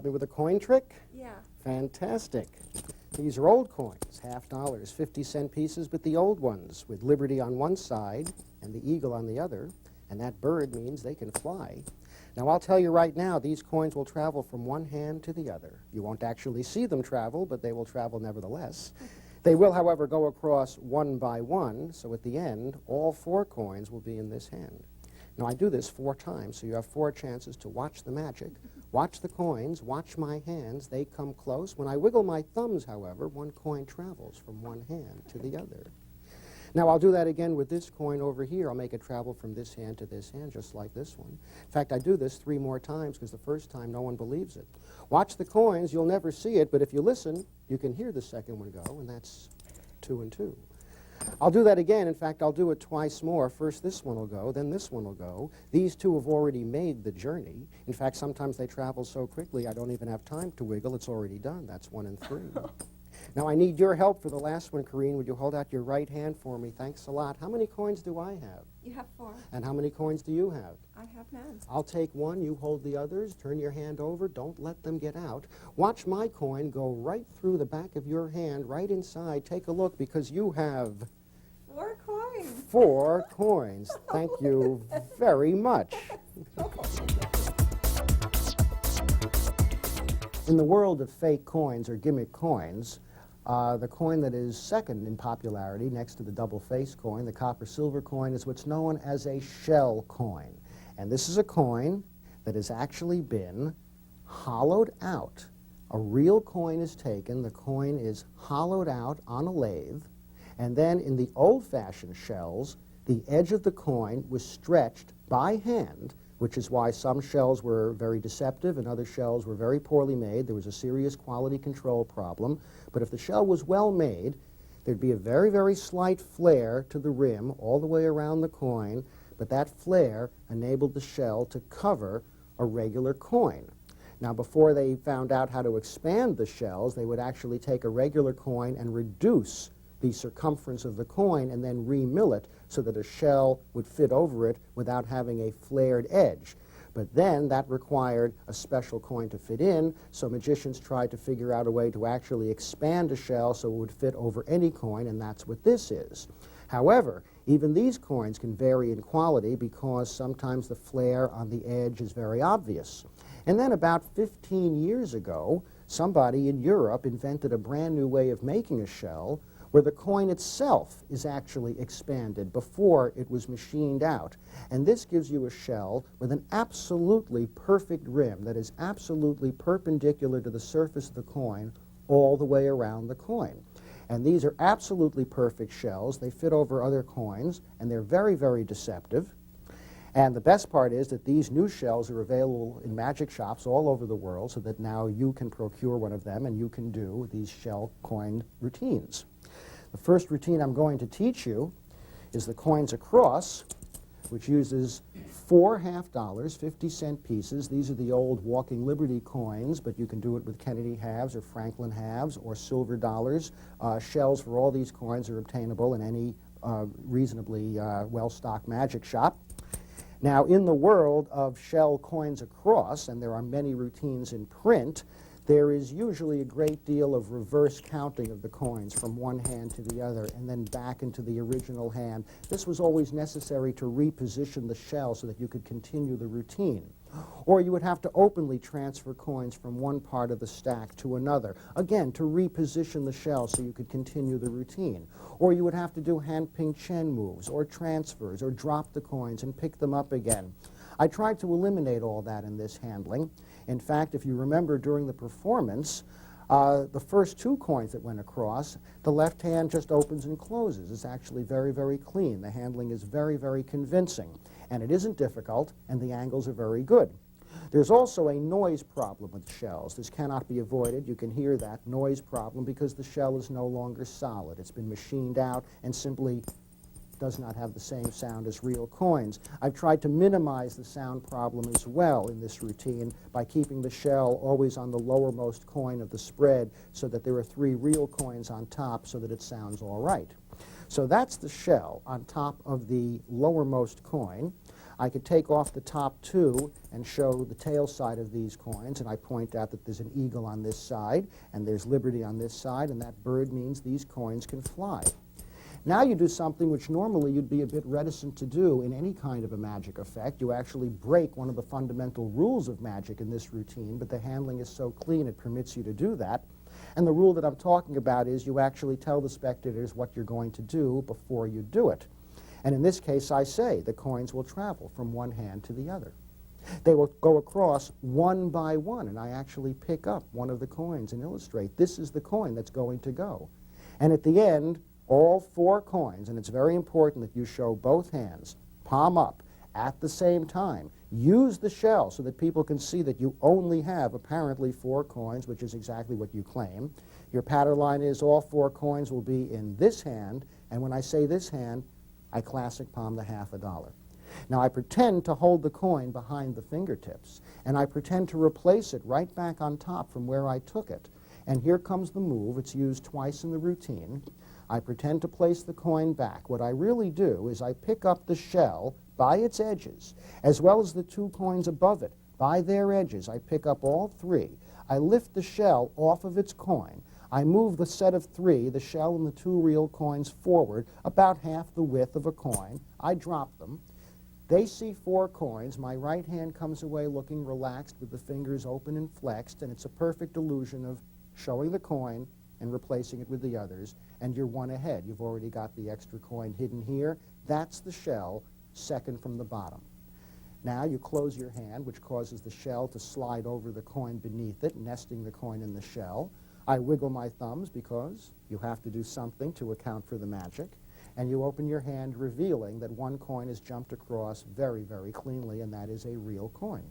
me with a coin trick? Yeah. Fantastic. These are old coins, $50, 50-cent pieces, but the old ones with Liberty on one side and the eagle on the other, and that bird means they can fly. Now, I'll tell you right now, these coins will travel from one hand to the other. You won't actually see them travel, but they will travel nevertheless. They will, however, go across one by one, so at the end, all 4 coins will be in this hand. Now, I do this 4 times, so you have 4 chances to watch the magic. Watch the coins, watch my hands, they come close. When I wiggle my thumbs, however, 1 coin travels from one hand to the other. Now, I'll do that again with this coin over here. I'll make it travel from this hand to this hand, just like this one. In fact, I do this 3 more times because the first time no one believes it. Watch the coins, you'll never see it, but if you listen, you can hear the second one go, and that's 2 and 2. I'll do that again. In fact, I'll do it twice more. First this one will go, then this one will go. These 2 have already made the journey. In fact, sometimes they travel so quickly I don't even have time to wiggle. It's already done. That's 1 and 3. Now, I need your help for the last one, Corrine. Would you hold out your right hand for me? Thanks a lot. How many coins do I have? You have 4. And how many coins do you have? I have none. I'll take 1. You hold the others. Turn your hand over. Don't let them get out. Watch my coin go right through the back of your hand, right inside. Take a look because you have 4 coins. 4 coins. Thank you very much. In the world of fake coins or gimmick coins, the coin that is second in popularity next to the double-face coin, the copper-silver coin, is what's known as a shell coin. And this is a coin that has actually been hollowed out. A real coin is taken, the coin is hollowed out on a lathe, and then in the old-fashioned shells, the edge of the coin was stretched by hand, which is why some shells were very deceptive and other shells were very poorly made. There was a serious quality control problem. But if the shell was well made, there'd be a very, very slight flare to the rim all the way around the coin, but that flare enabled the shell to cover a regular coin. Now, before they found out how to expand the shells, they would actually take a regular coin and reduce the circumference of the coin and then remill it so that a shell would fit over it without having a flared edge. But then that required a special coin to fit in, so magicians tried to figure out a way to actually expand a shell so it would fit over any coin, and that's what this is. However, even these coins can vary in quality because sometimes the flare on the edge is very obvious. And then about 15 years ago, somebody in Europe invented a brand new way of making a shell where the coin itself is actually expanded before it was machined out. And this gives you a shell with an absolutely perfect rim that is absolutely perpendicular to the surface of the coin all the way around the coin. And these are absolutely perfect shells. They fit over other coins, and they're very, very deceptive. And the best part is that these new shells are available in magic shops all over the world so that now you can procure one of them and you can do these shell coin routines. The first routine I'm going to teach you is the coins across, which uses 4 half-dollars, 50-cent pieces. These are the old Walking Liberty coins, but you can do it with Kennedy halves or Franklin halves or silver dollars. Shells for all these coins are obtainable in any reasonably well-stocked magic shop. Now, in the world of shell coins across, and there are many routines in print, there is usually a great deal of reverse counting of the coins from one hand to the other and then back into the original hand. This was always necessary to reposition the shell so that you could continue the routine. Or you would have to openly transfer coins from one part of the stack to another, again, to reposition the shell so you could continue the routine. Or you would have to do hand ping chen moves, or transfers, or drop the coins and pick them up again. I tried to eliminate all that in this handling. In fact, if you remember during the performance, the first 2 coins that went across, the left hand just opens and closes. It's actually very, very clean. The handling is very, very convincing. And it isn't difficult, and the angles are very good. There's also a noise problem with shells. This cannot be avoided. You can hear that noise problem because the shell is no longer solid. It's been machined out and simply does not have the same sound as real coins. I've tried to minimize the sound problem as well in this routine by keeping the shell always on the lowermost coin of the spread so that there are 3 real coins on top so that it sounds all right. So that's the shell on top of the lowermost coin. I could take off the top two and show the tail side of these coins, and I point out that there's an eagle on this side, and there's liberty on this side, and that bird means these coins can fly. Now you do something which normally you'd be a bit reticent to do in any kind of a magic effect. You actually break one of the fundamental rules of magic in this routine, but the handling is so clean it permits you to do that. And the rule that I'm talking about is you actually tell the spectators what you're going to do before you do it. And in this case, I say the coins will travel from one hand to the other. They will go across one by one, and I actually pick up one of the coins and illustrate this is the coin that's going to go. And at the end, all four coins, and it's very important that you show both hands, palm up, at the same time. Use the shell so that people can see that you only have apparently four coins, which is exactly what you claim. Your pattern line is all four coins will be in this hand, and when I say this hand, I classic palm the $50. Now I pretend to hold the coin behind the fingertips, and I pretend to replace it right back on top from where I took it. And here comes the move. It's used twice in the routine. I pretend to place the coin back. What I really do is I pick up the shell by its edges, as well as the two coins above it. By their edges, I pick up all three. I lift the shell off of its coin. I move the set of three, the shell and the two real coins, forward about half the width of a coin. I drop them. They see four coins. My right hand comes away looking relaxed with the fingers open and flexed, and it's a perfect illusion of showing the coin and replacing it with the others, and you're one ahead. You've already got the extra coin hidden here. That's the shell, second from the bottom. Now you close your hand, which causes the shell to slide over the coin beneath it, nesting the coin in the shell. I wiggle my thumbs because you have to do something to account for the magic. And you open your hand, revealing that one coin is jumped across very, very cleanly, and that is a real coin.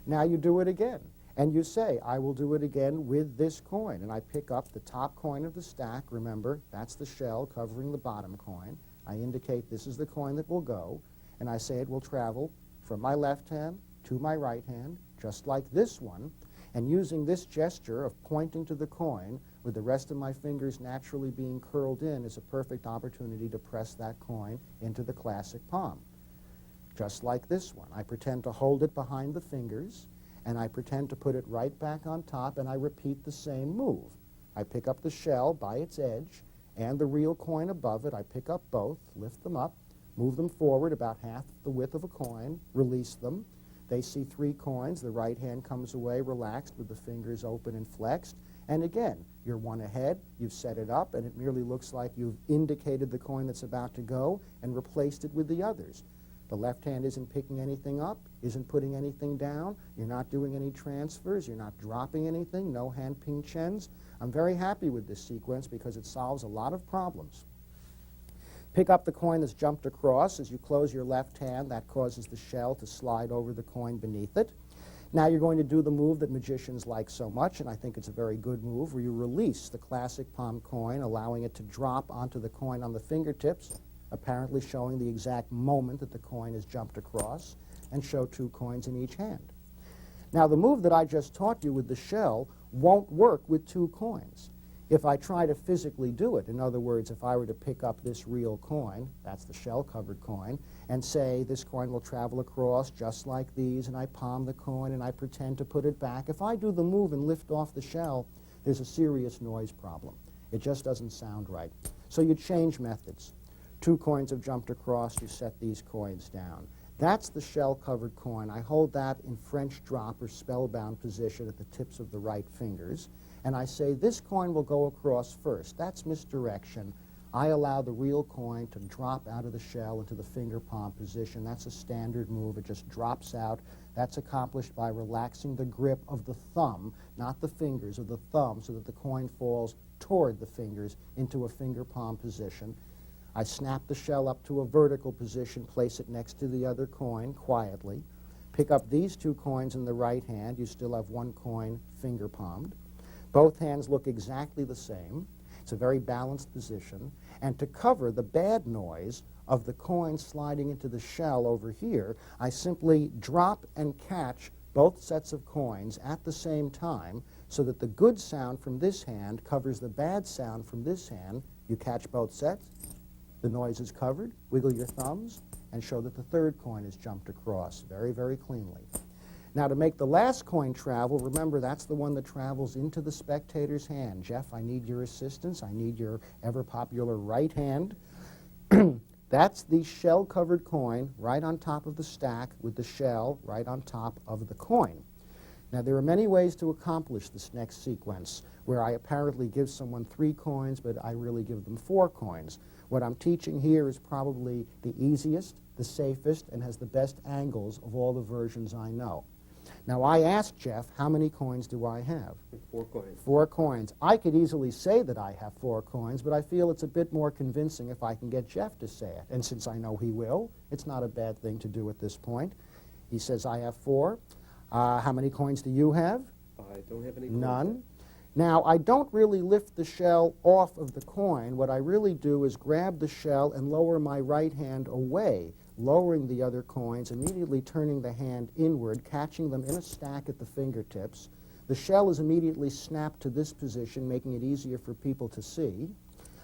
Now you do it again, and you say, I will do it again with this coin. And I pick up the top coin of the stack. Remember, that's the shell covering the bottom coin. I indicate this is the coin that will go, and I say it will travel from my left hand to my right hand, just like this one. And using this gesture of pointing to the coin with the rest of my fingers naturally being curled in is a perfect opportunity to press that coin into the classic palm. Just like this one. I pretend to hold it behind the fingers, and I pretend to put it right back on top, and I repeat the same move. I pick up the shell by its edge and the real coin above it. I pick up both, lift them up, move them forward about half the width of a coin, release them. They see three coins. The right hand comes away relaxed with the fingers open and flexed. And again, you're one ahead. You've set it up, and it merely looks like you've indicated the coin that's about to go and replaced it with the others. The left hand isn't picking anything up, isn't putting anything down. You're not doing any transfers. You're not dropping anything. No hand ping chens. I'm very happy with this sequence because it solves a lot of problems. Pick up the coin that's jumped across. As you close your left hand, that causes the shell to slide over the coin beneath it. Now you're going to do the move that magicians like so much, and I think it's a very good move, where you release the classic palm coin, allowing it to drop onto the coin on the fingertips, apparently showing the exact moment that the coin is jumped across, and show two coins in each hand. Now the move that I just taught you with the shell won't work with two coins. If I try to physically do it, in other words, if I were to pick up this real coin, that's the shell-covered coin, and say this coin will travel across just like these, and I palm the coin and I pretend to put it back, if I do the move and lift off the shell, there's a serious noise problem. It just doesn't sound right. So you change methods. Two coins have jumped across, you set these coins down. That's the shell-covered coin. I hold that in French drop or spellbound position at the tips of the right fingers. And I say, this coin will go across first. That's misdirection. I allow the real coin to drop out of the shell into the finger palm position. That's a standard move. It just drops out. That's accomplished by relaxing the grip of the thumb, not the fingers, of the thumb, so that the coin falls toward the fingers into a finger palm position. I snap the shell up to a vertical position, place it next to the other coin quietly. Pick up these two coins in the right hand. You still have one coin finger palmed. Both hands look exactly the same. It's a very balanced position. And to cover the bad noise of the coin sliding into the shell over here, I simply drop and catch both sets of coins at the same time so that the good sound from this hand covers the bad sound from this hand. You catch both sets. The noise is covered. Wiggle your thumbs. and show that the third coin is jumped across very, very cleanly. Now, to make the last coin travel, remember that's the one that travels into the spectator's hand. Jeff, I need your assistance. I need your ever-popular right hand. That's the shell-covered coin right on top of the stack with the shell right on top of the coin. Now, there are many ways to accomplish this next sequence, where I apparently give someone 3 coins, but I really give them 4 coins. What I'm teaching here is probably the easiest, the safest, and has the best angles of all the versions I know. Now, I asked Jeff, how many coins do I have? 4 coins. 4 coins. I could easily say that I have 4 coins, but I feel it's a bit more convincing if I can get Jeff to say it. And since I know he will, it's not a bad thing to do at this point. He says, I have 4. How many coins do you have? I don't have any coins. None. Now, I don't really lift the shell off of the coin. What I really do is grab the shell and lower my right hand away, lowering the other coins, immediately turning the hand inward, catching them in a stack at the fingertips. The shell is immediately snapped to this position, making it easier for people to see.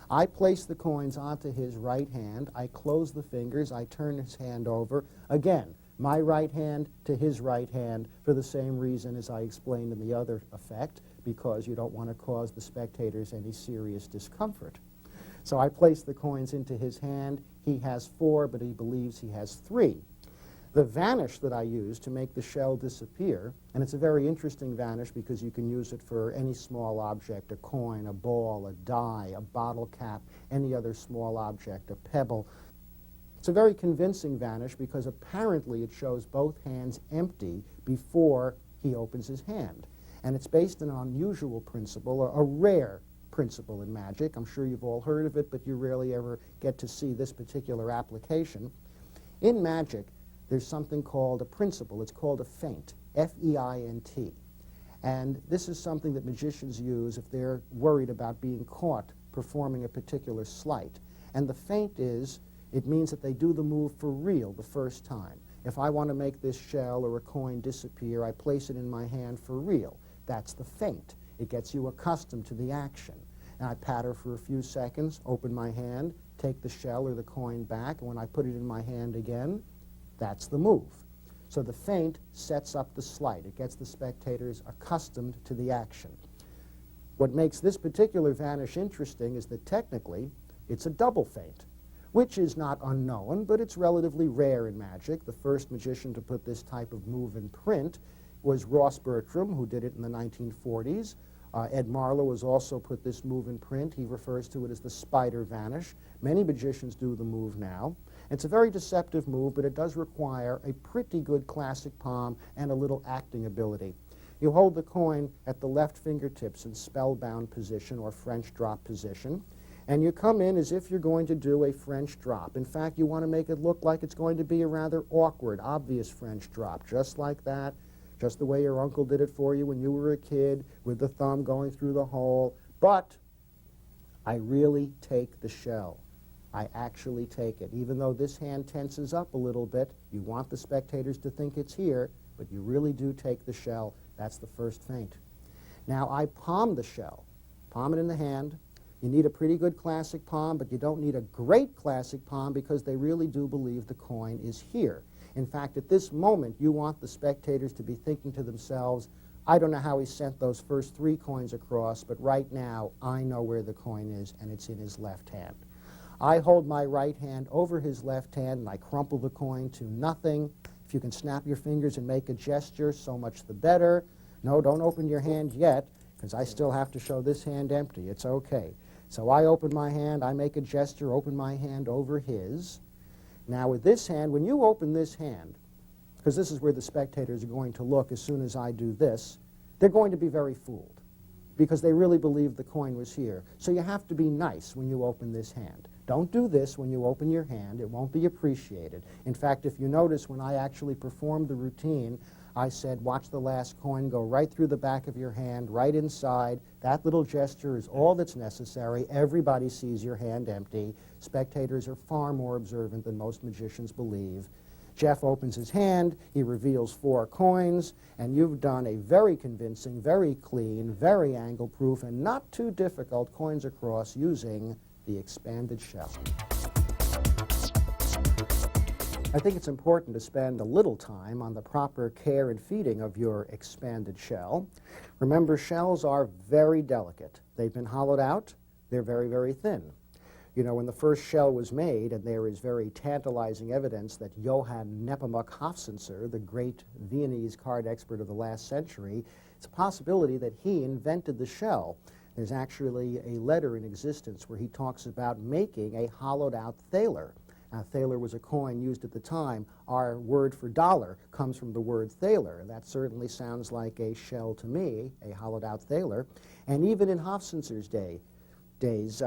I place the coins onto his right hand. I close the fingers. I turn his hand over. Again, my right hand to his right hand for the same reason as I explained in the other effect, because you don't want to cause the spectators any serious discomfort. So I place the coins into his hand. He has 4, but he believes he has 3. The vanish that I use to make the shell disappear, and it's a very interesting vanish because you can use it for any small object, a coin, a ball, a die, a bottle cap, any other small object, a pebble. It's a very convincing vanish because apparently it shows both hands empty before he opens his hand. And it's based on an unusual principle, a rare principle in magic. I'm sure you've all heard of it, but you rarely ever get to see this particular application. In magic, there's something called a principle. It's called a feint, F-E-I-N-T. And this is something that magicians use if they're worried about being caught performing a particular sleight. And the feint is, it means that they do the move for real the first time. If I want to make this shell or a coin disappear, I place it in my hand for real. That's the feint. It gets you accustomed to the action. And I patter for a few seconds, open my hand, take the shell or the coin back, and when I put it in my hand again, that's the move. So the feint sets up the sleight. It gets the spectators accustomed to the action. What makes this particular vanish interesting is that technically it's a double feint, which is not unknown, but it's relatively rare in magic. The first magician to put this type of move in print was Ross Bertram, who did it in the 1940s. Ed Marlowe has also put this move in print. He refers to it as the spider vanish. Many magicians do the move now. It's a very deceptive move, but it does require a pretty good classic palm and a little acting ability. You hold the coin at the left fingertips in spellbound position or French drop position, and you come in as if you're going to do a French drop. In fact, you want to make it look like it's going to be a rather awkward, obvious French drop, just like that. Just the way your uncle did it for you when you were a kid, with the thumb going through the hole. But I really take the shell. I actually take it. Even though this hand tenses up a little bit, you want the spectators to think it's here, but you really do take the shell. That's the first feint. Now I palm the shell. Palm it in the hand. You need a pretty good classic palm, but you don't need a great classic palm because they really do believe the coin is here. In fact, at this moment, you want the spectators to be thinking to themselves, I don't know how he sent those first 3 coins across, but right now I know where the coin is, and it's in his left hand. I hold my right hand over his left hand, and I crumple the coin to nothing. If you can snap your fingers and make a gesture, so much the better. No, don't open your hand yet, because I still have to show this hand empty. It's okay. So I open my hand, I make a gesture, open my hand over his. Now with this hand, when you open this hand, because this is where the spectators are going to look as soon as I do this, they're going to be very fooled because they really believe the coin was here. So you have to be nice when you open this hand. Don't do this when you open your hand. It won't be appreciated. In fact, if you notice, when I actually performed the routine, I said, watch the last coin go right through the back of your hand, right inside. That little gesture is all that's necessary. Everybody sees your hand empty. Spectators are far more observant than most magicians believe. Jeff opens his hand, he reveals 4 coins, and you've done a very convincing, very clean, very angle-proof, and not too difficult coins across using the expanded shell. I think it's important to spend a little time on the proper care and feeding of your expanded shell. Remember, shells are very delicate. They've been hollowed out. They're very, very thin. You know, when the first shell was made, and there is very tantalizing evidence that Johann Nepomuk Hofzinser, the great Viennese card expert of the last century, it's a possibility that he invented the shell. There's actually a letter in existence where he talks about making a hollowed-out thaler. Now, thaler was a coin used at the time. Our word for dollar comes from the word thaler, and that certainly sounds like a shell to me, a hollowed-out thaler. And even in Hofzinser's days,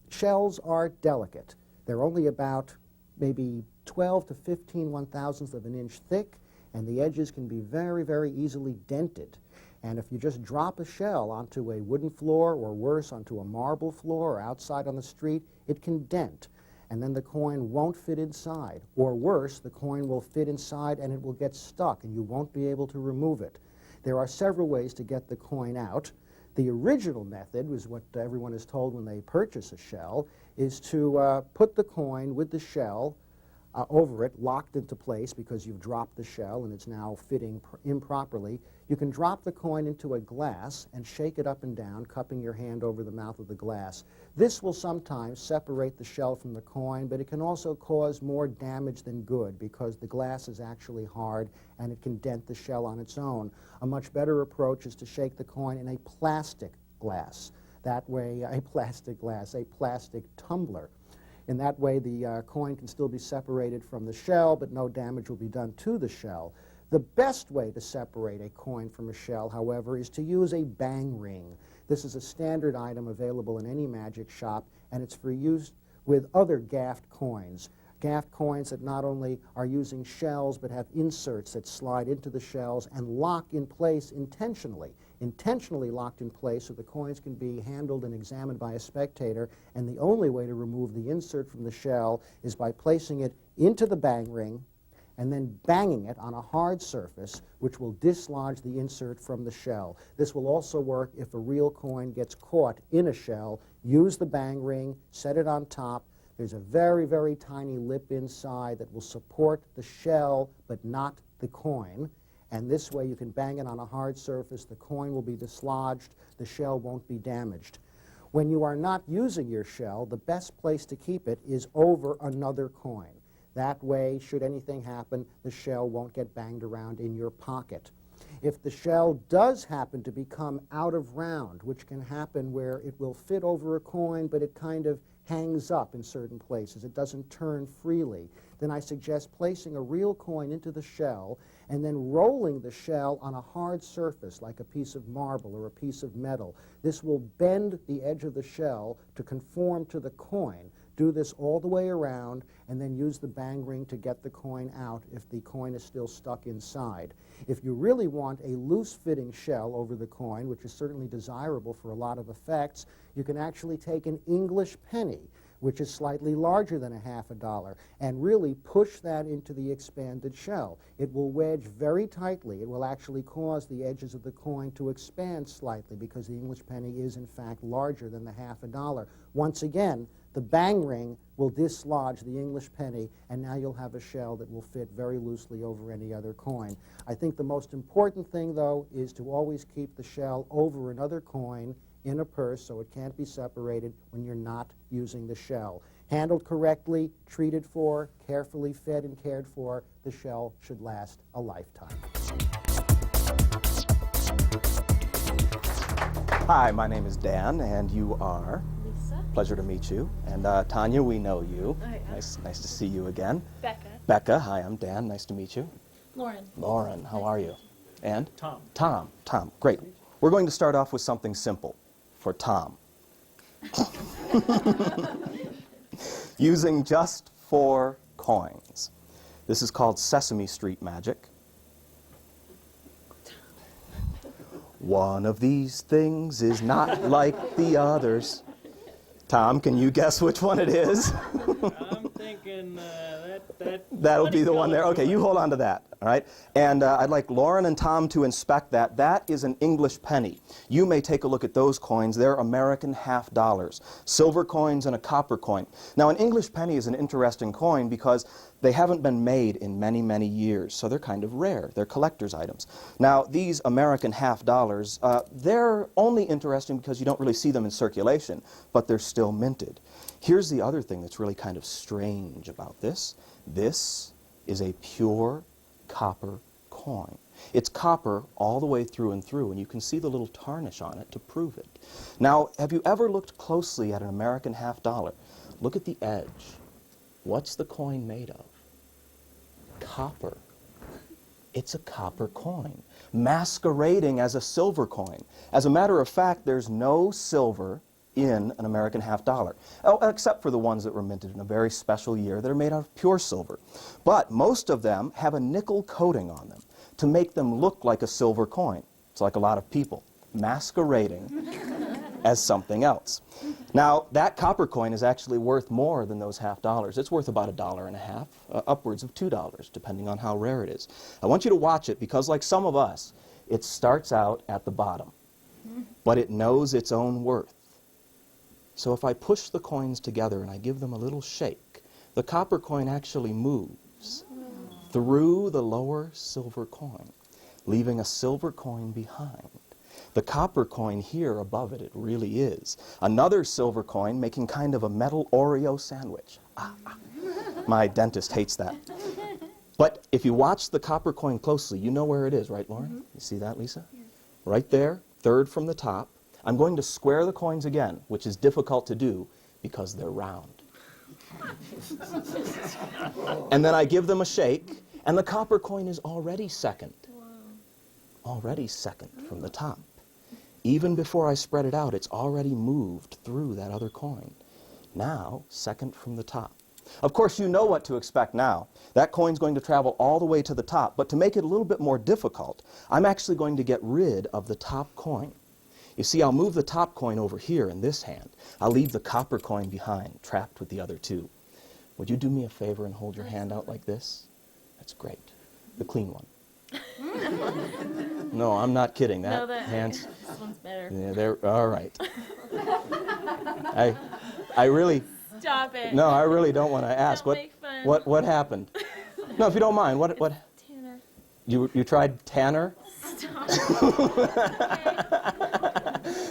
shells are delicate. They're only about maybe 12 to 15 one-thousandths of an inch thick, and the edges can be very, very easily dented. And if you just drop a shell onto a wooden floor, or worse, onto a marble floor or outside on the street, it can dent. And then the coin won't fit inside. Or worse, the coin will fit inside and it will get stuck and you won't be able to remove it. There are several ways to get the coin out. The original method was what everyone is told when they purchase a shell, is to put the coin with the shell over it, locked into place because you've dropped the shell and it's now fitting improperly. You can drop the coin into a glass and shake it up and down, cupping your hand over the mouth of the glass. This will sometimes separate the shell from the coin, but it can also cause more damage than good because the glass is actually hard and it can dent the shell on its own. A much better approach is to shake the coin in a plastic glass. That way, a plastic tumbler. In that way, the coin can still be separated from the shell, but no damage will be done to the shell. The best way to separate a coin from a shell, however, is to use a bang ring. This is a standard item available in any magic shop, and it's for use with other gaffed coins. Gaffed coins that not only are using shells, but have inserts that slide into the shells and lock in place intentionally locked in place so the coins can be handled and examined by a spectator, and the only way to remove the insert from the shell is by placing it into the bang ring and then banging it on a hard surface, which will dislodge the insert from the shell. This will also work if a real coin gets caught in a shell. Use the bang ring, set it on top. There's a very, very tiny lip inside that will support the shell but not the coin. And this way you can bang it on a hard surface, the coin will be dislodged, the shell won't be damaged. When you are not using your shell, the best place to keep it is over another coin. That way, should anything happen, the shell won't get banged around in your pocket. If the shell does happen to become out of round, which can happen where it will fit over a coin, but it kind of hangs up in certain places, it doesn't turn freely, then I suggest placing a real coin into the shell and then rolling the shell on a hard surface like a piece of marble or a piece of metal. This will bend the edge of the shell to conform to the coin. Do this all the way around and then use the bang ring to get the coin out if the coin is still stuck inside. If you really want a loose-fitting shell over the coin, which is certainly desirable for a lot of effects, you can actually take an English penny, which is slightly larger than $0.50, and really push that into the expanded shell. It will wedge very tightly. It will actually cause the edges of the coin to expand slightly because the English penny is, in fact, larger than the $0.50. Once again, the bang ring will dislodge the English penny, and now you'll have a shell that will fit very loosely over any other coin. I think the most important thing, though, is to always keep the shell over another coin in a purse so it can't be separated when you're not using the shell. Handled correctly, treated for, carefully fed and cared for, the shell should last a lifetime. Hi, my name is Dan, and you are? Lisa. Pleasure to meet you. And Tanya, we know you. Hi. Nice to see you again. Becca. Becca, hi, I'm Dan. Nice to meet you. Lauren. Lauren, how are you? And? Tom. Tom, great. We're going to start off with something simple for Tom. Using just 4 coins. This is called Sesame Street magic. One of these things is not like the others. Tom, can you guess which one it is? thinking that That'll what be do the you one call there. it? Okay, you hold on to that, all right? And I'd like Lauren and Tom to inspect that. That is an English penny. You may take a look at those coins. They're American half dollars, silver coins and a copper coin. Now, an English penny is an interesting coin because they haven't been made in many, many years, so they're kind of rare. They're collector's items. Now, these American half dollars, they're only interesting because you don't really see them in circulation, but they're still minted. Here's the other thing that's really kind of strange about this. This is a pure copper coin. It's copper all the way through and through, and you can see the little tarnish on it to prove it. Now, have you ever looked closely at an American half dollar? Look at the edge. What's the coin made of? Copper. It's a copper coin, masquerading as a silver coin. As a matter of fact, there's no silver in an American half dollar, except for the ones that were minted in a very special year that are made out of pure silver. But most of them have a nickel coating on them to make them look like a silver coin. It's like a lot of people masquerading as something else. Now, that copper coin is actually worth more than those half dollars. It's worth about $1.50, upwards of $2, depending on how rare it is. I want you to watch it because, like some of us, it starts out at the bottom, but it knows its own worth. So if I push the coins together and I give them a little shake, the copper coin actually moves through the lower silver coin, leaving a silver coin behind. The copper coin here above it, it really is. Another silver coin making kind of a metal Oreo sandwich. My dentist hates that. But if you watch the copper coin closely, you know where it is, right, Lauren? You see that, Lisa? Yeah. Right there, third from the top. I'm going to square the coins again, which is difficult to do because they're round. And then I give them a shake, and the copper coin is already second. Wow. Already second from the top. Even before I spread it out, it's already moved through that other coin. Now, second from the top. Of course, you know what to expect now. That coin's going to travel all the way to the top, but to make it a little bit more difficult, I'm actually going to get rid of the top coin. You see, I'll move the top coin over here in this hand. I'll leave the copper coin behind, trapped with the other two. Would you do me a favor and hold your hand out like this? That's great. The clean one. No, I'm not kidding. That hand's... This one's better. Yeah, they're all right. I really... Stop it. No, I really don't want to ask. Don't make fun. What happened? No, if you don't mind, what... Tanner. You tried Tanner? Stop.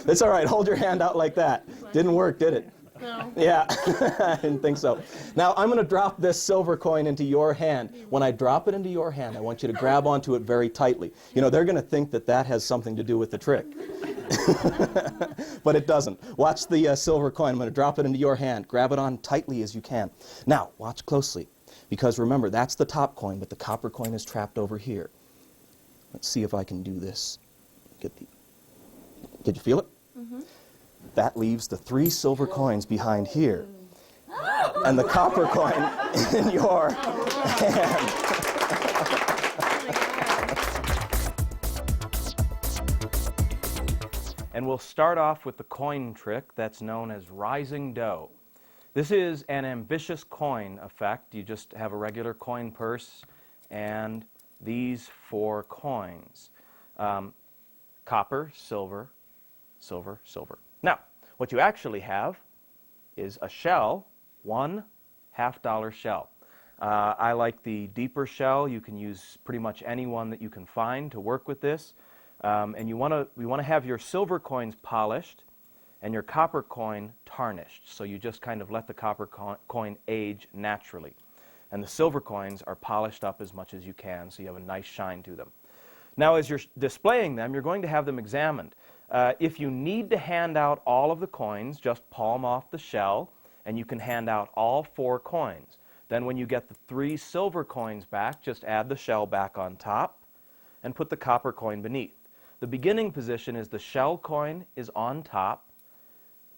It's all right. Hold your hand out like that. Didn't work, did it? No. Yeah, I didn't think so. Now, I'm going to drop this silver coin into your hand. When I drop it into your hand, I want you to grab onto it very tightly. You know, they're going to think that that has something to do with the trick. But it doesn't. Watch the silver coin. I'm going to drop it into your hand. Grab it on tightly as you can. Now, watch closely. Because remember, that's the top coin, but the copper coin is trapped over here. Let's see if I can do this. Did you feel it? Mm-hmm. That leaves the 3 silver coins behind here. And the copper coin in your hand. And we'll start off with the coin trick that's known as rising dough. This is an ambitious coin effect. You just have a regular coin purse and these 4 coins. Copper, silver, silver, silver. Now, what you actually have is a shell, 1 half-dollar shell. I like the deeper shell. You can use pretty much any one that you can find to work with this. And you want to have your silver coins polished and your copper coin tarnished. So you just kind of let the copper coin age naturally. And the silver coins are polished up as much as you can, so you have a nice shine to them. Now, as you're displaying them, you're going to have them examined. If you need to hand out all of the coins, just palm off the shell, and you can hand out all 4 coins. Then when you get the 3 silver coins back, just add the shell back on top and put the copper coin beneath. The beginning position is the shell coin is on top,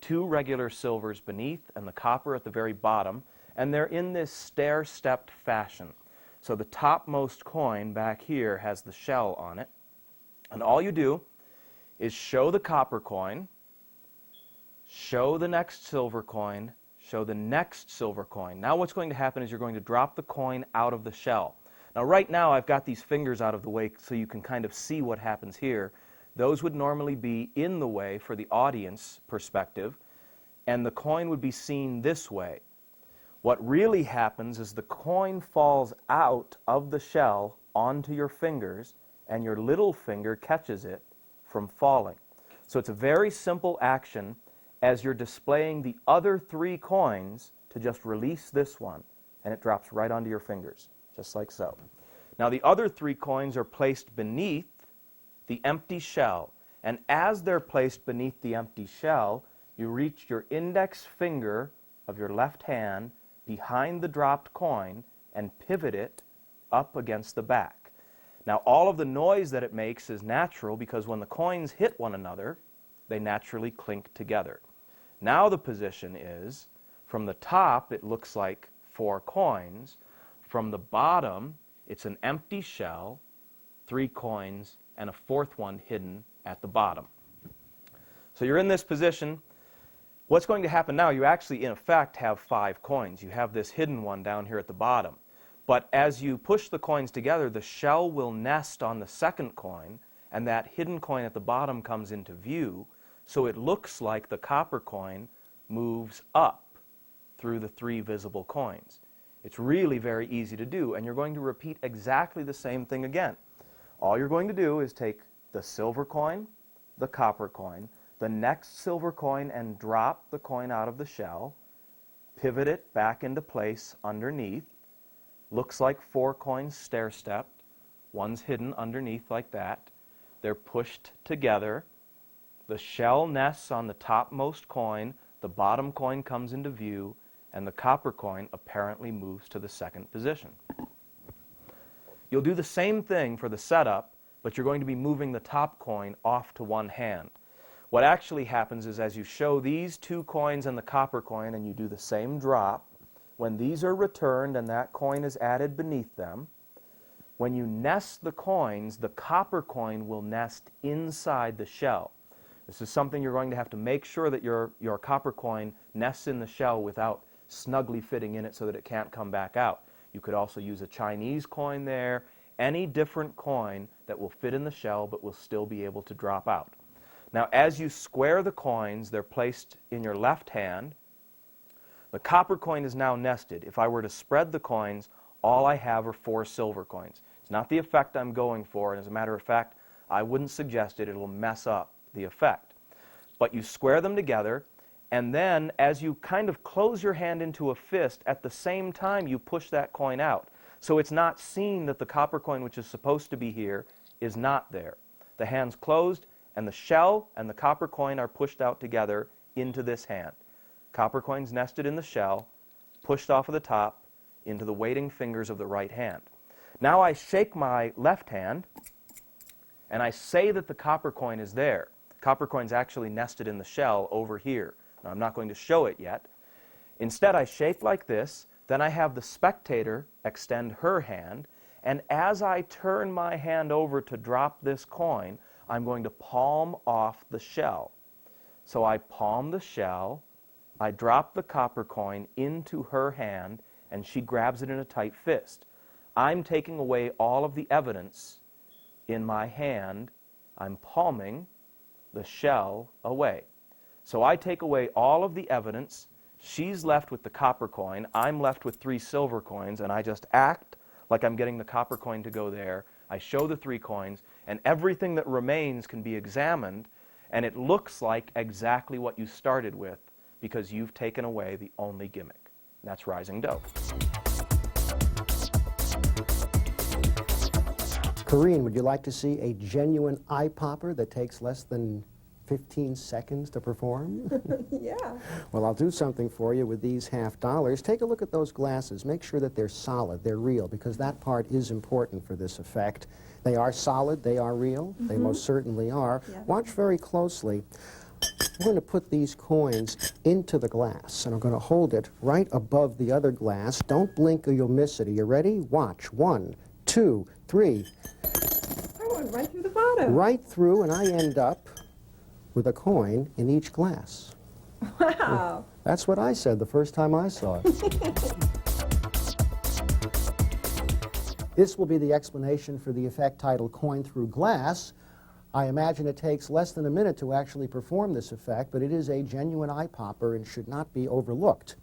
2 regular silvers beneath, and the copper at the very bottom, and they're in this stair-stepped fashion. So the topmost coin back here has the shell on it, and all you do is show the copper coin, show the next silver coin, show the next silver coin. Now what's going to happen is you're going to drop the coin out of the shell. Now right now I've got these fingers out of the way so you can kind of see what happens here. Those would normally be in the way for the audience perspective, and the coin would be seen this way. What really happens is the coin falls out of the shell onto your fingers, and your little finger catches it from falling. So it's a very simple action as you're displaying the other 3 coins to just release this one, and it drops right onto your fingers, just like so. Now the other 3 coins are placed beneath the empty shell, and as they're placed beneath the empty shell, you reach your index finger of your left hand behind the dropped coin and pivot it up against the back. Now all of the noise that it makes is natural because when the coins hit one another, they naturally clink together. Now the position is, from the top it looks like 4 coins, from the bottom it's an empty shell, 3 coins, and a 4th one hidden at the bottom. So you're in this position. What's going to happen now, you actually in effect have 5 coins. You have this hidden one down here at the bottom. But as you push the coins together, the shell will nest on the second coin, and that hidden coin at the bottom comes into view, so it looks like the copper coin moves up through the 3 visible coins. It's really very easy to do, and you're going to repeat exactly the same thing again. All you're going to do is take the silver coin, the copper coin, the next silver coin, and drop the coin out of the shell, pivot it back into place underneath. Looks like 4 coins stair-stepped. One's hidden underneath like that. They're pushed together. The shell nests on the topmost coin, the bottom coin comes into view, and the copper coin apparently moves to the second position. You'll do the same thing for the setup, but you're going to be moving the top coin off to one hand. What actually happens is as you show these 2 coins and the copper coin and you do the same drop, when these are returned and that coin is added beneath them, when you nest the coins, the copper coin will nest inside the shell. This is something you're going to have to make sure that your copper coin nests in the shell without snugly fitting in it so that it can't come back out. You could also use a Chinese coin there, any different coin that will fit in the shell but will still be able to drop out. Now as you square the coins, they're placed in your left hand. The copper coin is now nested. If I were to spread the coins, all I have are 4 silver coins. It's not the effect I'm going for, and as a matter of fact, I wouldn't suggest it. It'll mess up the effect. But you square them together, and then as you kind of close your hand into a fist, at the same time you push that coin out. So it's not seen that the copper coin, which is supposed to be here, is not there. The hand's closed, and the shell and the copper coin are pushed out together into this hand. Copper coins nested in the shell, pushed off of the top into the waiting fingers of the right hand. Now I shake my left hand, and I say that the copper coin is there. Copper coin's actually nested in the shell over here. Now, I'm not going to show it yet. Instead, I shake like this. Then I have the spectator extend her hand, and as I turn my hand over to drop this coin, I'm going to palm off the shell. So I palm the shell, I drop the copper coin into her hand, and she grabs it in a tight fist. I'm taking away all of the evidence in my hand. I'm palming the shell away. So I take away all of the evidence. She's left with the copper coin. I'm left with 3 silver coins, and I just act like I'm getting the copper coin to go there. I show the 3 coins, and everything that remains can be examined, and it looks like exactly what you started with because you've taken away the only gimmick. And that's rising dough. Corrine, would you like to see a genuine eye popper that takes less than 15 seconds to perform? Yeah. Well, I'll do something for you with these $50. Take a look at those glasses. Make sure that they're solid, they're real, because that part is important for this effect. They are solid, they are real, they most certainly are. Yeah. Watch very closely. We're going to put these coins into the glass, and I'm going to hold it right above the other glass. Don't blink or you'll miss it. Are you ready? Watch. 1, 2, 3. I went right through the bottom. Right through, and I end up with a coin in each glass. Wow. That's what I said the first time I saw it. This will be the explanation for the effect titled coin through glass. I imagine it takes less than a minute to actually perform this effect, but it is a genuine eye popper and should not be overlooked.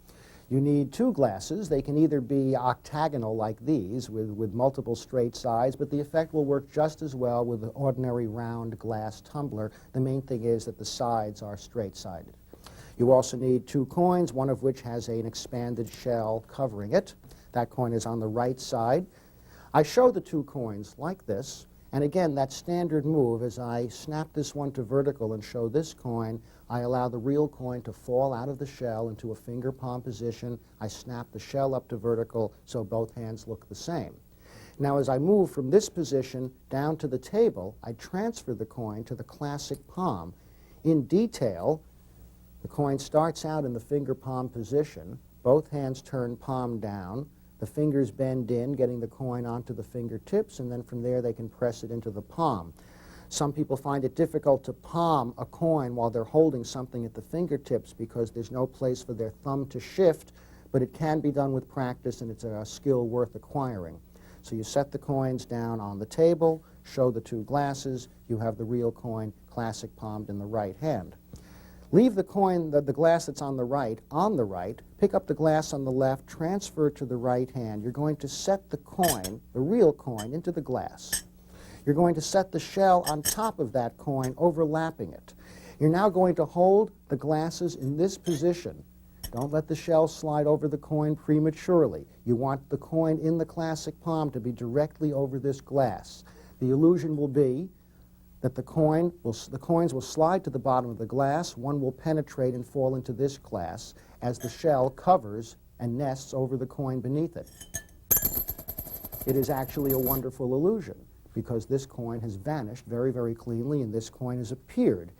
You need two glasses. They can either be octagonal like these with multiple straight sides, but the effect will work just as well with an ordinary round glass tumbler. The main thing is that the sides are straight-sided. You also need two coins, one of which has an expanded shell covering it. That coin is on the right side. I show the two coins like this, and again, that standard move, as I snap this one to vertical and show this coin, I allow the real coin to fall out of the shell into a finger palm position. I snap the shell up to vertical so both hands look the same. Now, as I move from this position down to the table, I transfer the coin to the classic palm. In detail, the coin starts out in the finger palm position. Both hands turn palm down. The fingers bend in, getting the coin onto the fingertips, and then from there they can press it into the palm. Some people find it difficult to palm a coin while they're holding something at the fingertips because there's no place for their thumb to shift, but it can be done with practice, and it's a skill worth acquiring. So you set the coins down on the table, show the two glasses, you have the real coin, classic palmed in the right hand. Leave the coin, the glass that's on the right, pick up the glass on the left, transfer it to the right hand. You're going to set the coin, the real coin, into the glass. You're going to set the shell on top of that coin, overlapping it. You're now going to hold the glasses in this position. Don't let the shell slide over the coin prematurely. You want the coin in the classic palm to be directly over this glass. The illusion will be that the coins will slide to the bottom of the glass. One will penetrate and fall into this glass as the shell covers and nests over the coin beneath it. It is actually a wonderful illusion because this coin has vanished very, very cleanly and this coin has appeared.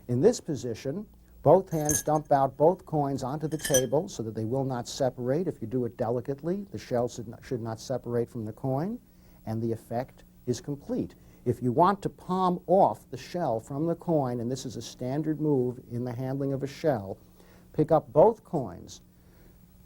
In this position, both hands dump out both coins onto the table so that they will not separate. If you do it delicately, the shell should not separate from the coin, and the effect is complete. If you want to palm off the shell from the coin, and this is a standard move in the handling of a shell, pick up both coins,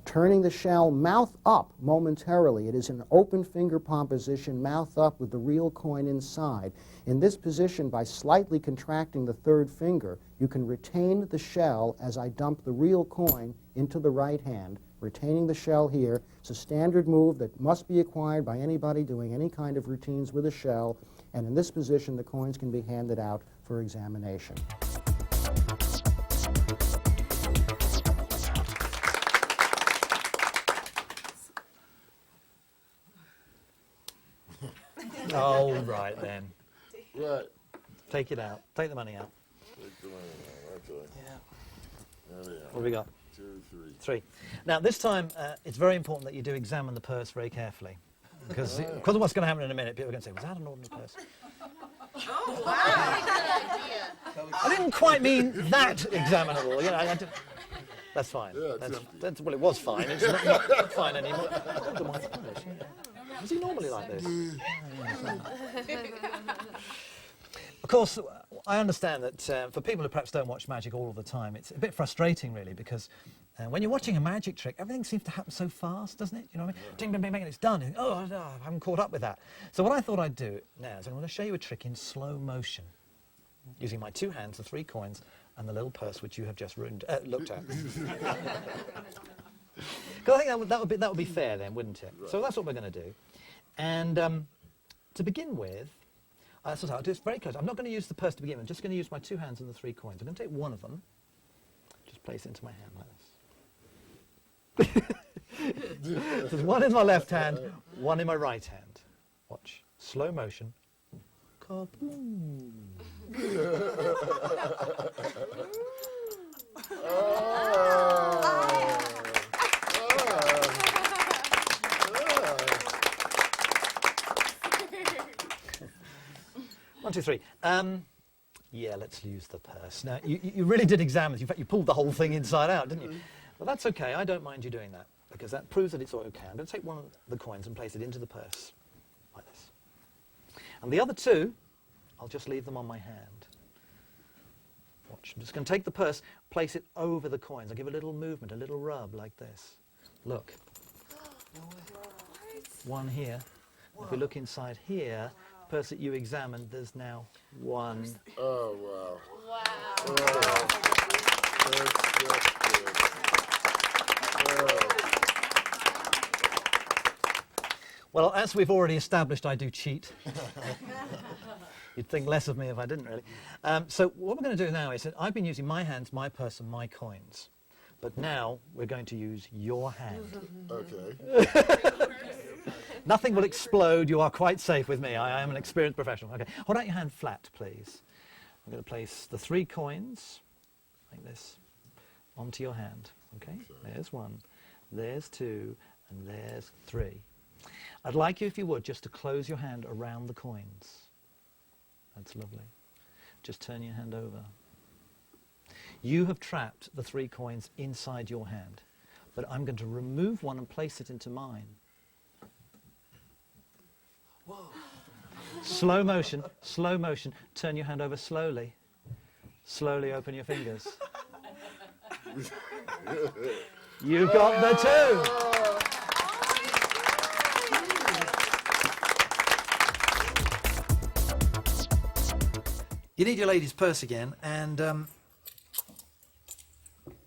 turning the shell mouth up momentarily. It is an open finger palm position, mouth up with the real coin inside. In this position, by slightly contracting the third finger, you can retain the shell as I dump the real coin into the right hand, retaining the shell here. It's a standard move that must be acquired by anybody doing any kind of routines with a shell. And in this position, the coins can be handed out for examination. Oh, right then. Right. Take it out. Take the money out. Take the money out. Okay. Yeah. There we are. What have we got? 2, 3. 3. Now, this time, it's very important that you do examine the purse very carefully. Because of what's going to happen in a minute, people are going to say, was that an ordinary purse? Oh, wow. I didn't quite mean that examinable. You know, I didn't. That's fine. Yeah, it's empty. Well, it was fine. It's not fine anymore. Look at my purse. Yeah. Was he normally like this? Of course, I understand that for people who perhaps don't watch magic all of the time, it's a bit frustrating, really, because when you're watching a magic trick, everything seems to happen so fast, doesn't it? You know what I mean? Ding, bing, bing, bing, and it's done. And, oh, no, I haven't caught up with that. So what I thought I'd do now is I'm going to show you a trick in slow motion, using my two hands, the 3 coins, and the little purse which you have just looked at. Because I think that would be fair then, wouldn't it? Right. So that's what we're going to do. And to begin with, I'll do this very close. I'm not going to use the purse to begin with. I'm just going to use my 2 hands and the 3 coins. I'm going to take one of them, just place it into my hand like this. There's one in my left hand, one in my right hand. Watch. Slow motion. Kaboom. One, two, three. Yeah, let's use the purse. Now, you really did examine this. In fact, you pulled the whole thing inside out, didn't you? Well, that's okay. I don't mind you doing that, because that proves that it's okay. I'm going to take one of the coins and place it into the purse, like this. And the other 2, I'll just leave them on my hand. Watch. I'm just going to take the purse. place it over the coins. I'll give a little movement, a little rub like this. Look. One here. If we look inside here, the purse that you examined, there's now one. Oh, wow. Wow. Oh, that's good. Oh. Well, as we've already established, I do cheat. You'd think less of me if I didn't, really. So what we're going to do now is that I've been using my hands, my purse, and my coins. But now we're going to use your hand. Okay. Nothing will explode. You are quite safe with me. I am an experienced professional. Okay, hold out your hand flat, please. I'm going to place the 3 coins, like this, onto your hand. Okay, there's 1, there's 2, and there's 3. I'd like you, if you would, just to close your hand around the coins. That's lovely. Just turn your hand over. You have trapped the 3 coins inside your hand, but I'm going to remove one and place it into mine. Whoa. Slow motion, slow motion. Turn your hand over slowly. Slowly open your fingers. You got the 2. You need your lady's purse again, and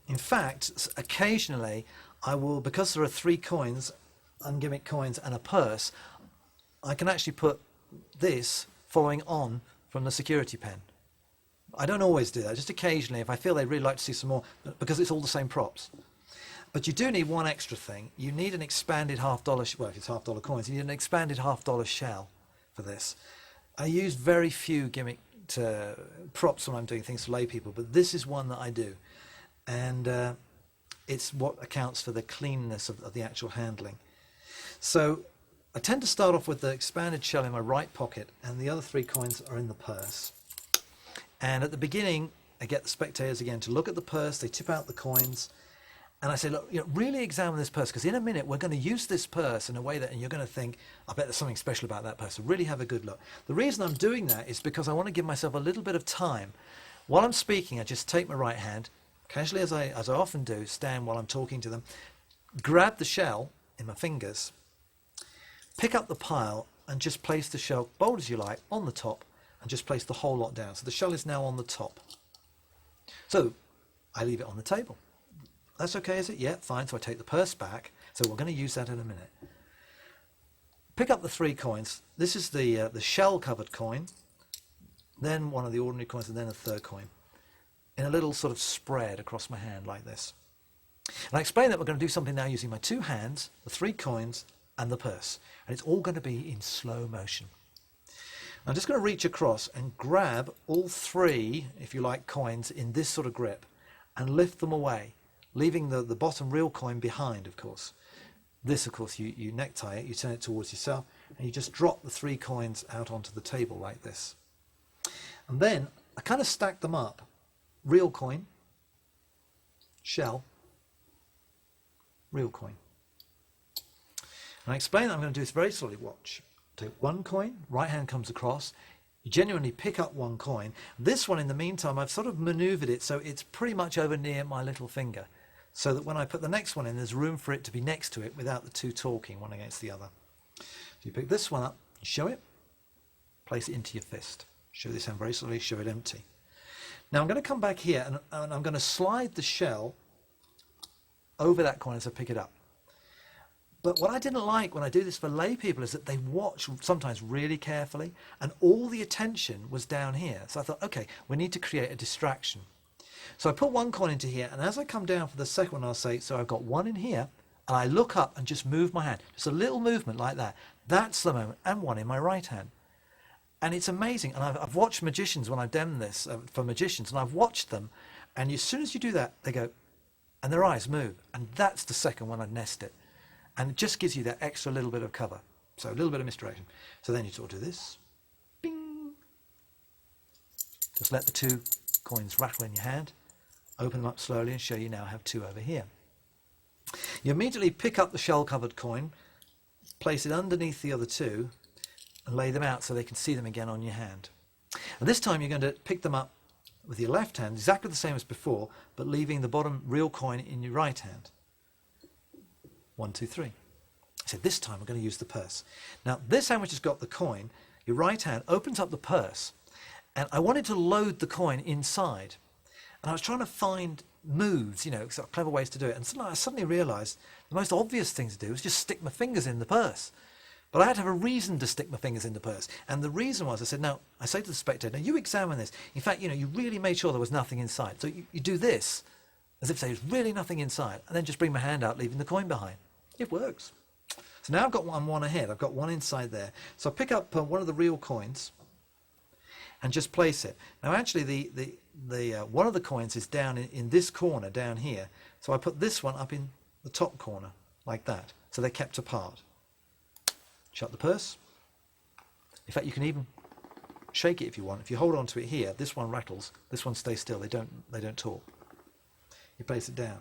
in fact, occasionally I will, because there are 3 coins, ungimmick coins, and a purse, I can actually put this following on from the security pen. I don't always do that, just occasionally if I feel they'd really like to see some more, because it's all the same props. But you do need one extra thing. You need an expanded $half-dollar, well, if it's $half-dollar coins, you need an expanded $half-dollar shell for this. I use very few gimmick props when I'm doing things for lay people, but this is one that I do. And it's what accounts for the cleanness of the actual handling. So I tend to start off with the expanded shell in my right pocket, and the other 3 coins are in the purse. And at the beginning, I get the spectators again to look at the purse, they tip out the coins, and I say, look, really examine this purse, because in a minute we're going to use this purse in a way that, and you're going to think, I bet there's something special about that purse. So really have a good look. The reason I'm doing that is because I want to give myself a little bit of time. While I'm speaking, I just take my right hand, casually as I often do, stand while I'm talking to them, grab the shell in my fingers, pick up the pile, and just place the shell, bold as you like, on the top, and just place the whole lot down. So the shell is now on the top. So I leave it on the table. That's okay, is it? Yeah, fine. So I take the purse back. So we're going to use that in a minute. Pick up the 3 coins. This is the shell-covered coin, then one of the ordinary coins, and then a 3rd coin, in a little sort of spread across my hand like this. And I explain that we're going to do something now using my 2 hands, the 3 coins, and the purse. And it's all going to be in slow motion. I'm just going to reach across and grab all 3, if you like, coins in this sort of grip and lift them away, leaving the bottom real coin behind, of course. This, of course, you necktie it, you turn it towards yourself, and you just drop the 3 coins out onto the table like this. And then I kind of stack them up. Real coin, shell, real coin. And I explain that I'm going to do this very slowly. Watch. Take 1 coin, right hand comes across, you genuinely pick up 1 coin. This one, in the meantime, I've sort of maneuvered it so it's pretty much over near my little finger, so that when I put the next one in, there's room for it to be next to it without the 2 talking one against the other. So you pick this one up, show it, place it into your fist. Show this hand very slowly, show it empty. Now I'm going to come back here and I'm going to slide the shell over that coin as I pick it up. But what I didn't like when I do this for lay people is that they watch sometimes really carefully, and all the attention was down here. So I thought, okay, we need to create a distraction. So I put 1 coin into here, and as I come down for the second one, I'll say, so I've got 1 in here, and I look up and just move my hand. Just a little movement like that. That's the moment, and 1 in my right hand. And it's amazing. And I've watched magicians when I've done this for magicians, and I've watched them, and as soon as you do that, they go, and their eyes move. And that's the second one I'd nest it. And it just gives you that extra little bit of cover. So a little bit of misdirection. So then you sort of do this. Bing. Just let the 2 coins rattle in your hand. Open them up slowly and show you now have 2 over here. You immediately pick up the shell-covered coin, place it underneath the other 2, and lay them out so they can see them again on your hand. And this time you're going to pick them up with your left hand, exactly the same as before, but leaving the bottom real coin in your right hand. 1, 2, 3. So this time we're going to use the purse. Now this hand which has got the coin, your right hand opens up the purse, and I wanted to load the coin inside. And I was trying to find moves, you know, sort of clever ways to do it. And I suddenly realised the most obvious thing to do was just stick my fingers in the purse. But I had to have a reason to stick my fingers in the purse. And the reason was, I said, now, I say to the spectator, now you examine this. In fact, you know, you really made sure there was nothing inside. So you do this, as if to say there's really nothing inside, and then just bring my hand out, leaving the coin behind. It works. So now I've got one ahead. I've got one inside there. So I pick up one of the real coins and just place it. Now actually the one of the coins is down in this corner down here. So I put this one up in the top corner like that. So they're kept apart. Shut the purse. In fact, you can even shake it if you want. If you hold on to it here, this one rattles, this one stays still. They don't talk. You place it down.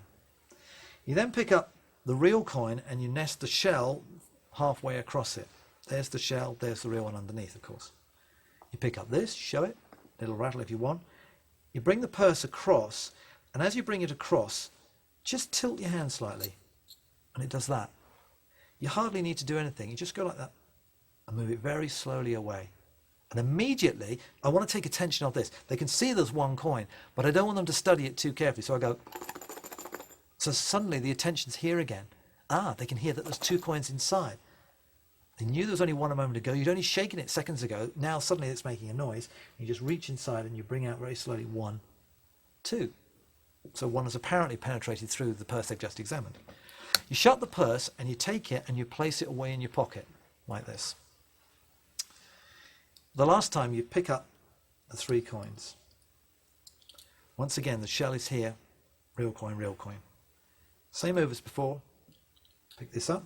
You then pick up the real coin and you nest the shell halfway across it. There's the shell, there's the real one underneath, of course. You pick up this, show it, it'll rattle if you want. You bring the purse across, and as you bring it across, just tilt your hand slightly, and it does that. You hardly need to do anything. You just go like that and move it very slowly away. And immediately, I want to take attention of this. They can see there's one coin, but I don't want them to study it too carefully. So I go, so suddenly the attention's here again. Ah, they can hear that there's 2 coins inside. They knew there was only one a moment ago. You'd only shaken it seconds ago. Now suddenly it's making a noise. You just reach inside and you bring out very slowly 1, 2. So 1 has apparently penetrated through the purse they've just examined. You shut the purse and you take it and you place it away in your pocket like this. The last time you pick up the 3 coins. Once again, the shell is here. Real coin, real coin. Same move as before. Pick this up.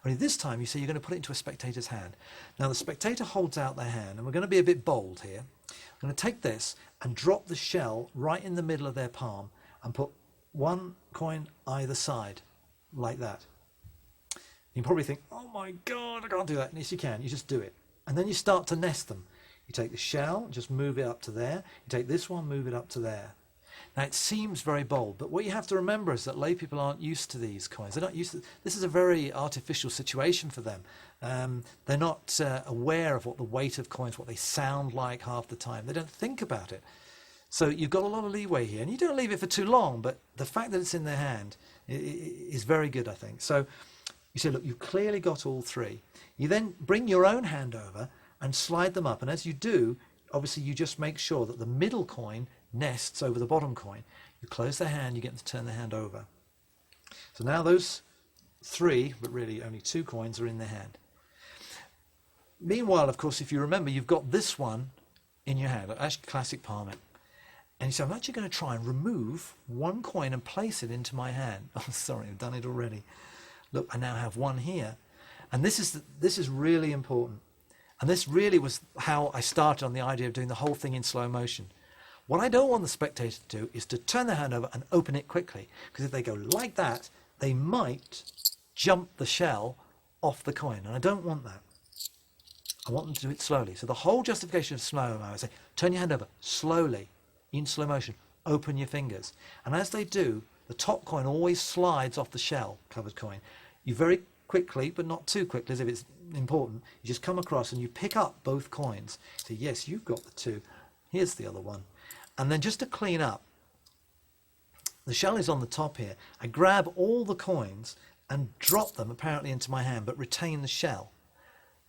Only this time you see you're going to put it into a spectator's hand. Now the spectator holds out their hand, and we're going to be a bit bold here. I'm going to take this and drop the shell right in the middle of their palm and put 1 coin either side, like that. You probably think, oh my God, I can't do that. And yes, you can. You just do it. And then you start to nest them. You take the shell, just move it up to there. You take this one, move it up to there. Now it seems very bold, but what you have to remember is that lay people aren't used to these coins. They're not used to. This is a very artificial situation for them. They're not aware of what the weight of coins, what they sound like half the time. They don't think about it. So you've got a lot of leeway here, and you don't leave it for too long. But the fact that it's in their hand is very good, I think. So you say, look, you've clearly got all 3. You then bring your own hand over and slide them up, and as you do, obviously you just make sure that the middle coin nests over the bottom coin. You close the hand, you get them to turn the hand over. So now those 3, but really only 2 coins are in their hand. Meanwhile, of course, if you remember, you've got this one in your hand, actually classic palming. And you say, I'm actually going to try and remove 1 coin and place it into my hand. Oh, sorry, I've done it already. Look, I now have 1 here. And this is really important. And this really was how I started on the idea of doing the whole thing in slow motion. What I don't want the spectator to do is to turn their hand over and open it quickly. Because if they go like that, they might jump the shell off the coin. And I don't want that. I want them to do it slowly. So the whole justification of slow-mo, I say, turn your hand over slowly, in slow motion, open your fingers. And as they do, the top coin always slides off the shell, covered coin. You very quickly, but not too quickly as if it's important, you just come across and you pick up both coins. So yes, you've got the 2. Here's the other one. And then just to clean up, the shell is on the top here. I grab all the coins and drop them apparently into my hand, but retain the shell.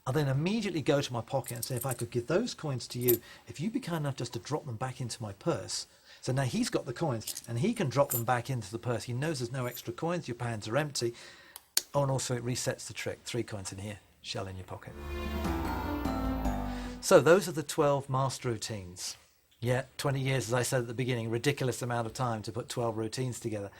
I'll then immediately go to my pocket and say, if I could give those coins to you, if you'd be kind enough just to drop them back into my purse. So now he's got the coins and he can drop them back into the purse. He knows there's no extra coins, your hands are empty. Oh, and also it resets the trick. 3 coins in here, shell in your pocket. So those are the 12 master routines. Yeah, 20 years, as I said at the beginning, ridiculous amount of time to put 12 routines together.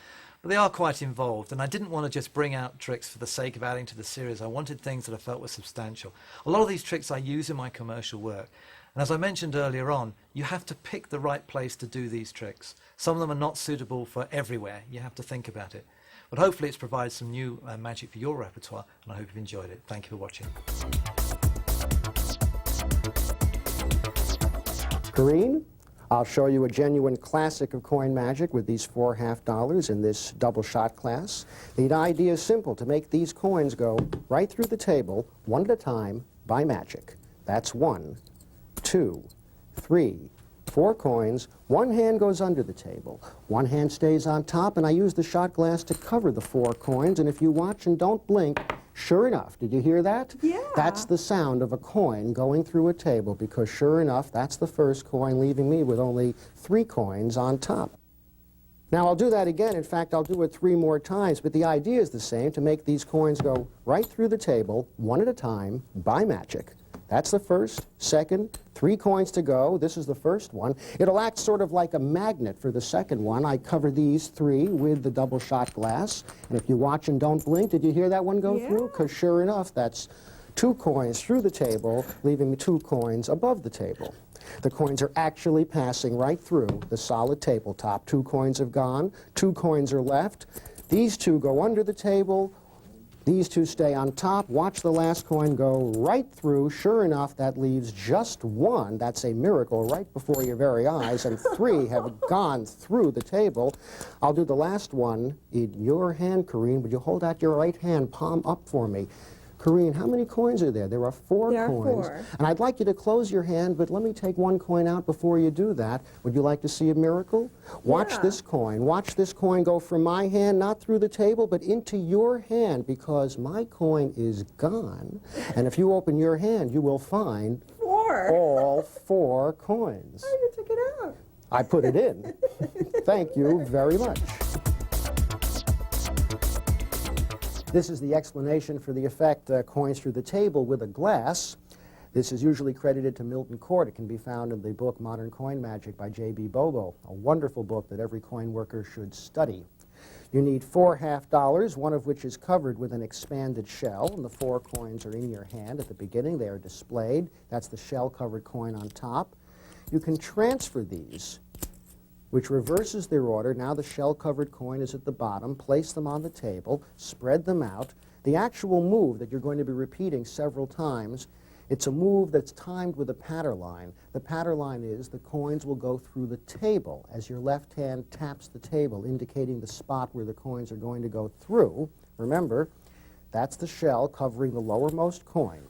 But they are quite involved, and I didn't want to just bring out tricks for the sake of adding to the series. I wanted things that I felt were substantial. A lot of these tricks I use in my commercial work. And as I mentioned earlier on, you have to pick the right place to do these tricks. Some of them are not suitable for everywhere. You have to think about it. But hopefully it's provided some new magic for your repertoire, and I hope you've enjoyed it. Thank you for watching. Green? I'll show you a genuine classic of coin magic with these 4 half-dollars in this double shot class. The idea is simple, to make these coins go right through the table, one at a time, by magic. That's 1, 2, 3, 4 coins. One hand goes under the table. One hand stays on top, and I use the shot glass to cover the 4 coins. And if you watch and don't blink, sure enough, did you hear that? Yeah. That's the sound of a coin going through a table, because sure enough, that's the first coin, leaving me with only 3 coins on top. Now, I'll do that again. In fact, I'll do it 3 more times, but the idea is the same, to make these coins go right through the table, one at a time, by magic. That's the first, second, 3 coins to go. This is the first one. It'll act sort of like a magnet for the second one. I cover these 3 with the double shot glass. And if you watch and don't blink, did you hear that one go through? Because sure enough, that's 2 coins through the table, leaving 2 coins above the table. The coins are actually passing right through the solid tabletop. 2 coins have gone, 2 coins are left. These 2 go under the table. These 2 stay on top. Watch the last coin go right through. Sure enough, that leaves just 1. That's a miracle right before your very eyes. And 3 have gone through the table. I'll do the last one in your hand, Corrine. Would you hold out your right hand, palm up for me? Corrine, how many coins are there? There are 4 There are coins. 4. And I'd like you to close your hand, but let me take 1 coin out before you do that. Would you like to see a miracle? Watch this coin. Watch this coin go from my hand, not through the table, but into your hand, because my coin is gone. And if you open your hand, you will find 4. all 4 coins. Oh, you took it out. I put it in. Thank you very much. This is the explanation for the effect coins through the table with a glass. This is usually credited to Milton Court. It can be found in the book Modern Coin Magic by J.B. Bobo, a wonderful book that every coin worker should study. You need 4 half-dollars, one of which is covered with an expanded shell, and the 4 coins are in your hand at the beginning. They are displayed. That's the shell-covered coin on top. You can transfer these, which reverses their order. Now the shell-covered coin is at the bottom. Place them on the table, spread them out. The actual move that you're going to be repeating several times, it's a move that's timed with a patter line. The patter line is the coins will go through the table as your left hand taps the table, indicating the spot where the coins are going to go through. Remember, that's the shell covering the lowermost coin.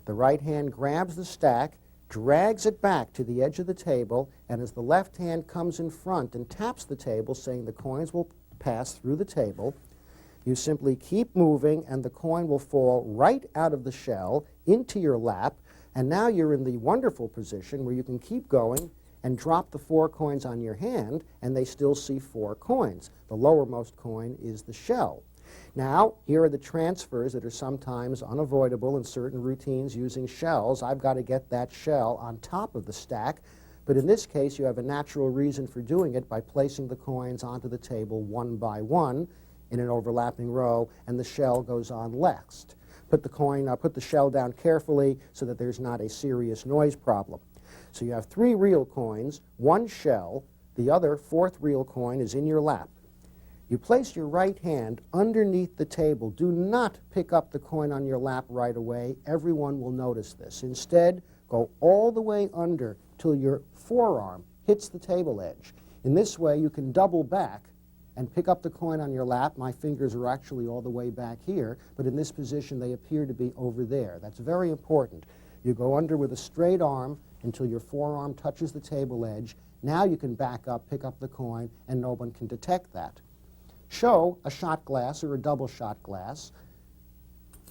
The right hand grabs the stack, drags it back to the edge of the table, and as the left hand comes in front and taps the table, saying the coins will pass through the table, you simply keep moving, and the coin will fall right out of the shell into your lap, and now you're in the wonderful position where you can keep going and drop the 4 coins on your hand, and they still see 4 coins. The lowermost coin is the shell. Now, here are the transfers that are sometimes unavoidable in certain routines using shells. I've got to get that shell on top of the stack, but in this case, you have a natural reason for doing it by placing the coins onto the table one by one in an overlapping row, and the shell goes on next. Put the shell down carefully so that there's not a serious noise problem. So you have 3 real coins, 1 shell, the other 4th real coin is in your lap. You place your right hand underneath the table. Do not pick up the coin on your lap right away. Everyone will notice this. Instead, go all the way under till your forearm hits the table edge. In this way, you can double back and pick up the coin on your lap. My fingers are actually all the way back here, but in this position, they appear to be over there. That's very important. You go under with a straight arm until your forearm touches the table edge. Now you can back up, pick up the coin, and no one can detect that. Show a shot glass or a double shot glass.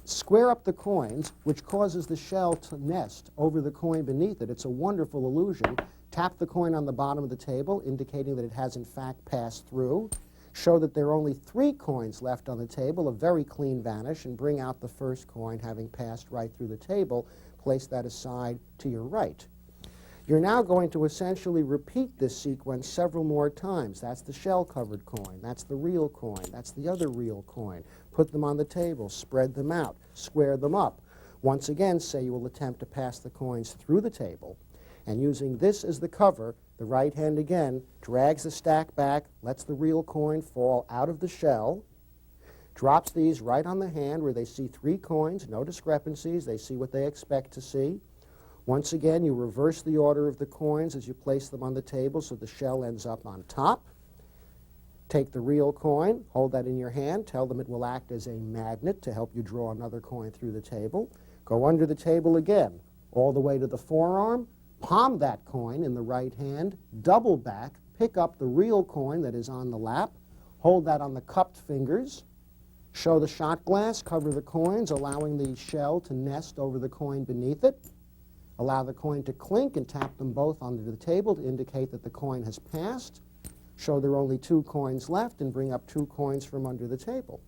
Square up the coins, which causes the shell to nest over the coin beneath it. It's a wonderful illusion. Tap the coin on the bottom of the table, indicating that it has in fact passed through. Show that there are only 3 coins left on the table, a very clean vanish, and bring out the first coin having passed right through the table. Place that aside to your right. You're now going to essentially repeat this sequence several more times. That's the shell-covered coin. That's the real coin. That's the other real coin. Put them on the table. Spread them out. Square them up. Once again, say you will attempt to pass the coins through the table. And using this as the cover, the right hand again drags the stack back, lets the real coin fall out of the shell, drops these right on the hand where they see 3 coins, no discrepancies. They see what they expect to see. Once again, you reverse the order of the coins as you place them on the table so the shell ends up on top. Take the real coin, hold that in your hand, tell them it will act as a magnet to help you draw another coin through the table. Go under the table again, all the way to the forearm, palm that coin in the right hand, double back, pick up the real coin that is on the lap, hold that on the cupped fingers, show the shot glass, cover the coins, allowing the shell to nest over the coin beneath it. Allow the coin to clink and tap them both onto the table to indicate that the coin has passed. Show there are only 2 coins left and bring up 2 coins from under the table.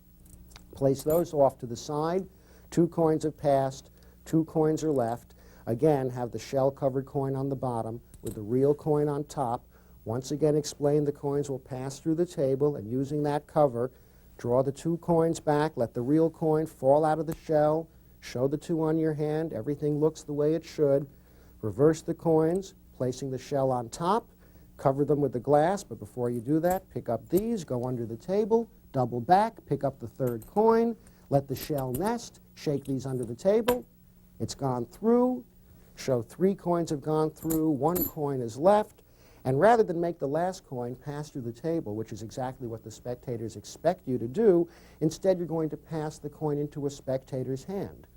Place those off to the side. 2 coins have passed, 2 coins are left. Again, have the shell-covered coin on the bottom with the real coin on top. Once again, explain the coins will pass through the table, and using that cover, draw the 2 coins back, let the real coin fall out of the shell, show the 2 on your hand, everything looks the way it should. Reverse the coins, placing the shell on top, cover them with the glass, but before you do that, pick up these, go under the table, double back, pick up the 3rd coin, let the shell nest, shake these under the table. It's gone through, show 3 coins have gone through, 1 coin is left, and rather than make the last coin pass through the table, which is exactly what the spectators expect you to do, instead you're going to pass the coin into a spectator's hand.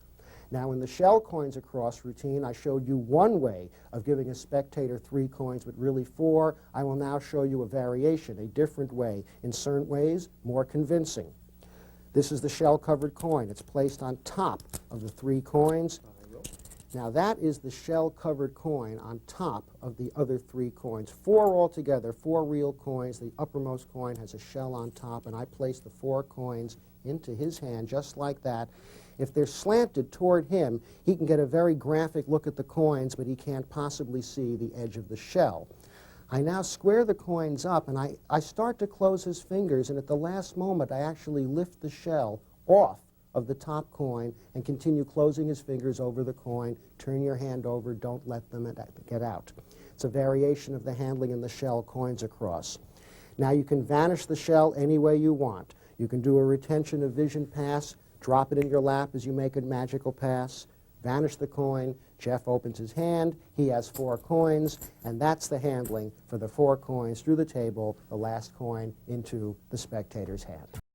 Now, in the shell coins across routine, I showed you one way of giving a spectator 3 coins, but really 4. I will now show you a variation, a different way, in certain ways more convincing. This is the shell-covered coin. It's placed on top of the 3 coins. Now, that is the shell-covered coin on top of the other 3 coins. 4 altogether, 4 real coins. The uppermost coin has a shell on top, and I place the 4 coins into his hand just like that. If they're slanted toward him, he can get a very graphic look at the coins, but he can't possibly see the edge of the shell. I now square the coins up, and I start to close his fingers, and at the last moment, I actually lift the shell off of the top coin and continue closing his fingers over the coin. Turn your hand over, don't let them get out. It's a variation of the handling in the shell coins across. Now you can vanish the shell any way you want. You can do a retention of vision pass, drop it in your lap as you make a magical pass, vanish the coin, Jeff opens his hand, he has 4 coins, and that's the handling for the 4 coins through the table, the last coin into the spectator's hand.